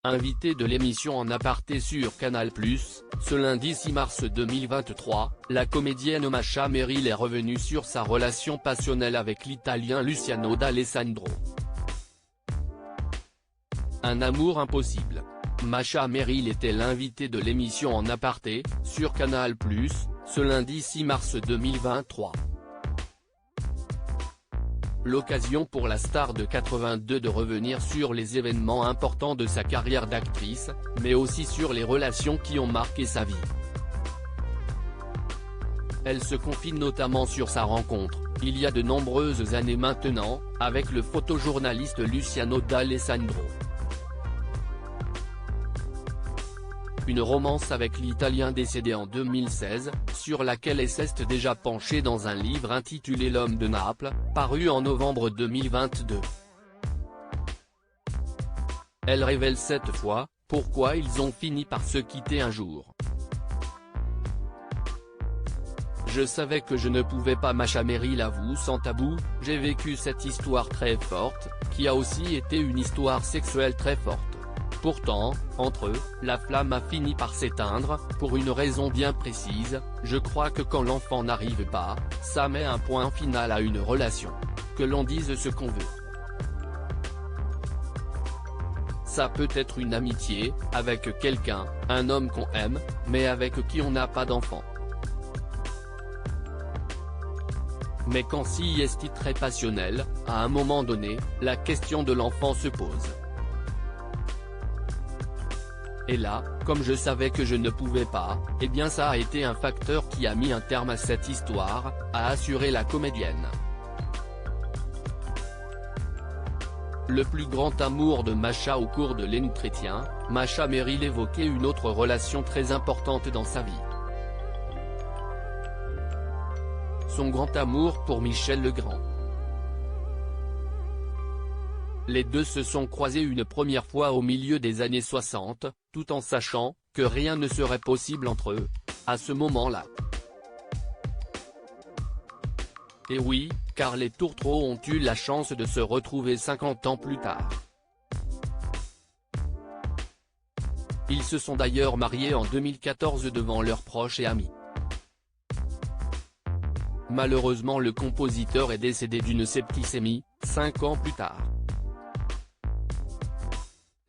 invitée de l'émission En Aparté sur Canal+, ce lundi 6 mars 2023, la comédienne Masha Merrill est revenue sur sa relation passionnelle avec l'Italien Luciano D'Alessandro. Un amour impossible. Masha Merrill était l'invitée de l'émission En Aparté, sur Canal+, ce lundi 6 mars 2023. L'occasion pour la star de 82 de revenir sur les événements importants de sa carrière d'actrice, mais aussi sur les relations qui ont marqué sa vie. Elle se confie notamment sur sa rencontre, il y a de nombreuses années maintenant, avec le photojournaliste Luciano D'Alessandro. Une romance avec l'Italien décédé en 2016, sur laquelle elle s'est déjà penchée dans un livre intitulé L'homme de Naples, paru en novembre 2022. Elle révèle cette fois, pourquoi ils ont fini par se quitter un jour. Je savais que je ne pouvais pas. Masha Merrill avoue sans tabou, j'ai vécu cette histoire très forte, qui a aussi été une histoire sexuelle très forte. Pourtant, entre eux, la flamme a fini par s'éteindre, pour une raison bien précise, je crois que quand l'enfant n'arrive pas, ça met un point final à une relation. Que l'on dise ce qu'on veut. Ça peut être une amitié, avec quelqu'un, un homme qu'on aime, mais avec qui on n'a pas d'enfant. Mais quand si est très passionnel, à un moment donné, la question de l'enfant se pose. Et là, comme je savais que je ne pouvais pas, eh bien ça a été un facteur qui a mis un terme à cette histoire, a assuré la comédienne. Le plus grand amour de Masha. Au cours de l'entretien, Masha Merrill évoquait une autre relation très importante dans sa vie. Son grand amour pour Michel Legrand. Les deux se sont croisés une première fois au milieu des années 60, tout en sachant que rien ne serait possible entre eux, à ce moment-là. Et oui, car les tourtereaux ont eu la chance de se retrouver 50 ans plus tard. Ils se sont d'ailleurs mariés en 2014 devant leurs proches et amis. Malheureusement, le compositeur est décédé d'une septicémie, 5 ans plus tard.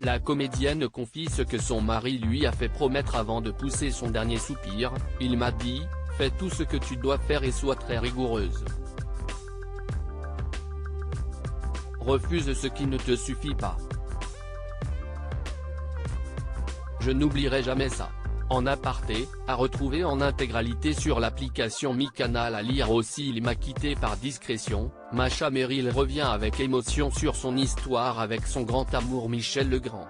La comédienne confie ce que son mari lui a fait promettre avant de pousser son dernier soupir, il m'a dit, fais tout ce que tu dois faire et sois très rigoureuse. Refuse ce qui ne te suffit pas. Je n'oublierai jamais ça. En Aparté, à retrouver en intégralité sur l'application Mi Canal. À lire aussi Il m'a quitté par discrétion. Masha Merrill revient avec émotion sur son histoire avec son grand amour Michel Legrand.